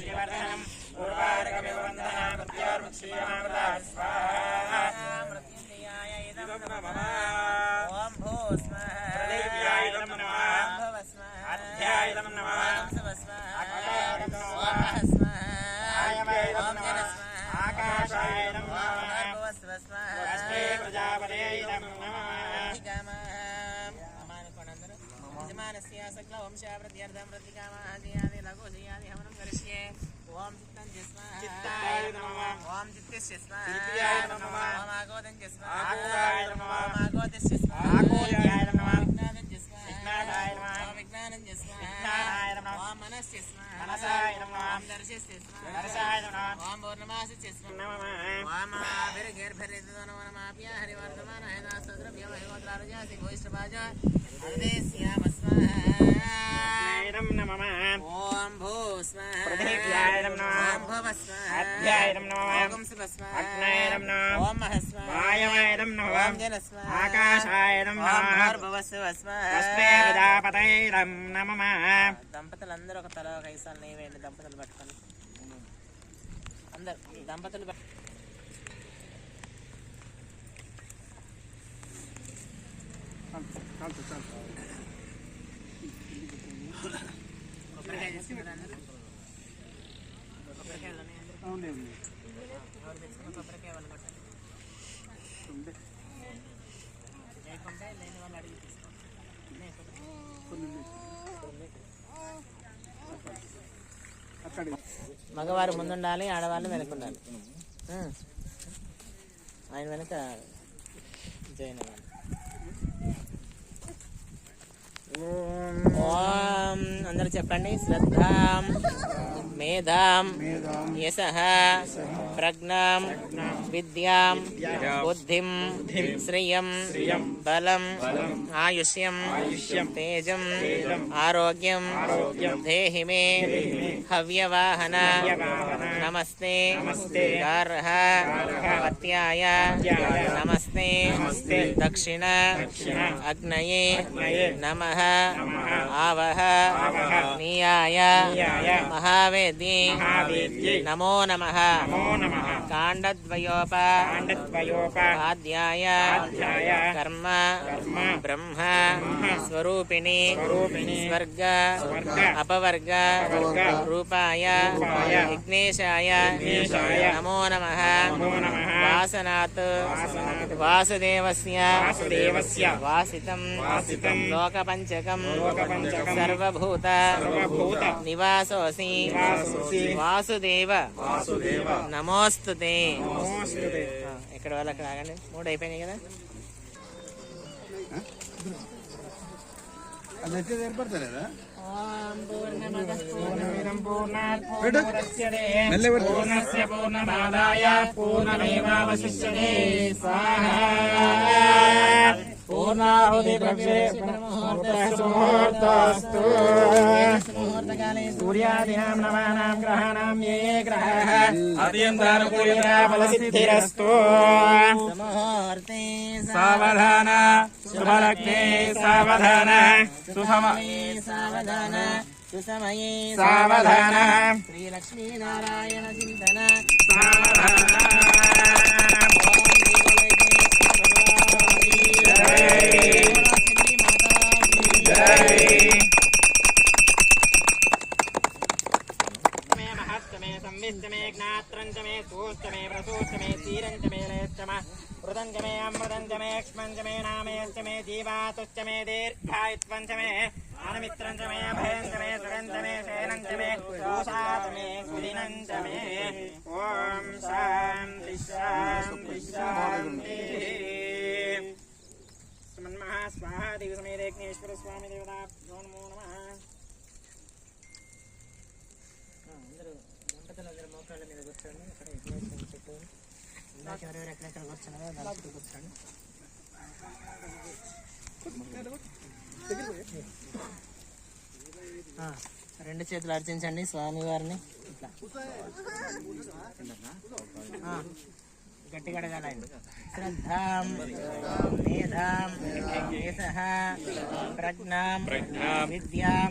श्रीवर्धनम् उर्वारुकमिवन्दना मृत्योर्मुक्षीयमामृता स्वाहा मृत्युञ्जयाय इदं नमः ॐ भूस्मः देव्याय इदं नमः भवस्मः अध्याय इदं नमः भवस्मः स्वाहा स्मः आयवाय इदं नमः आकाशाय इदं नमः भवस्मः अस्मै प्रजापते इदं नमः यजमानस्य सकल वंशावृद्ध्यर्थं प्रतिकामादि लघुजयादि हवनं करिष्ये ओम चित्तञ्च स्वाहा चित्ताय नमः ओम चित्तस्य स्वाहा चित्ताय नमः ओम आगोदञ्च स्वाहा आगोदाय नमः ओम आगोदस्य स्वाहा आगोदाय नमः विज्ञानञ्च स्वाहा विज्ञानाय नमः ओम विज्ञानञ्च स्वाहा विज्ञानाय नमः ओम मनस्य स्वाहा मनसाय नमः ओम दर्शस्य स्वाहा दर्शाय नमः ओम पूर्णमासस्य स्वाहा नमः ओम आभिर्गेर्भरितो नमः प्रिय हरिवर्धमान हेदास्तद्रव्य वैगोत्रारजासि भोइष्ठभाज हृदयस्याम नमः ओम भूस्मः पृथिव्याय नमः ओम भवस्मः अध्याय नमः ओम सुभस्मः अग्नये नमः ओम महस्मः वायवे नमः ओम जनस्मः आकाशाय नमः ओम भर्भवस्मः अस्मै प्रजापतये नमः దంపతులందరూ ఒక తల కైసాలు నేవేండి దంపతులు పట్టుకొని అందరూ దంపతులు మగవారు ముందుండాలి ఆడవాళ్ళు వెనకుండాలి ఆయన వెనక జైన ఓం అందరూ చెప్పండి శ్రద్ధాం మేధాం యశః ప్రజ్ఞాం విద్యాం బుద్ధిం శ్రియం బలం ఆయుష్యం తేజం ఆరోగ్యం దేహి మే హవ్యవాహన నమస్తే గార్హ పత్యాయ నమస్తే దక్షిణ అగ్నయే నమః ఆవహ నీయాయ మహావేద్యే నమో నమః కాండద్వయోపాధ్యాయ కర్మ బ్రహ్మ స్వరూపిణి స్వర్గ అపవర్గ రూపాయ విఘ్నేశాయ నమో నమః వాసనాత్ వాసుదేవస్య వాసితం లోకపంచకం సర్వభూత నివాసోసి వాసుదేవ నమోస్తుతే ఇక్కడ వాళ్ళు అక్కడ ఆగండి 3 అయిపోయినాయి కదా ఏర్పడతలేదా పూర్ణస్య పూర్ణమాదాయ పూర్ణమేవావశిష్యతే స్వాహా పూర్ణాహుతి ముహూర్తస్తు సూర్యాదీనాం నవానాం గ్రహాణాం ఏ గ్రహాః అత్యంతానుకూలతా ఫలసిద్ధిరస్తు ముహూర్తే సావధాన శుభలగ్నే సావధాన సుసమయే సావధాన సుసమయే సావధాన శ్రీ లక్ష్మీ నారాయణ చింతన సావధాన संविष्टमे ज्ञात्रंचमे सूष्टमे प्रसूष्टमे तीरंचमे लेष्टमे मृदंचमे अमृदंचमे क्ष्मंचमे नामेष्टमे जीवातुष्टमे दीर्घायुत्वंचमे अनुमित्रंचमे अभयंचमे सुगंचमे शयनंचमे दोषातमे सुदिनंचमे ओम शांति शांति शांति सुमन्महा स्वाहा दिवसमेव यज्ञेश्वर स्वामी देवता नमो नमः దంపతులందరూ మోకాళ్ళ మీద కూర్చోండి అక్కడ విఘ్నేశ్వరుని చుట్టూ ఇందాక ఎవరెవరు ఎక్కడెక్కడ కూర్చున్నారో దాని చుట్టూ కూర్చోండి రెండు చేతులు అర్చించండి స్వామివారిని ఇట్లా గట్టిగా అడగాలండి శ్రద్ధాం మేధాం యశః ప్రజ్ఞాం విద్యాం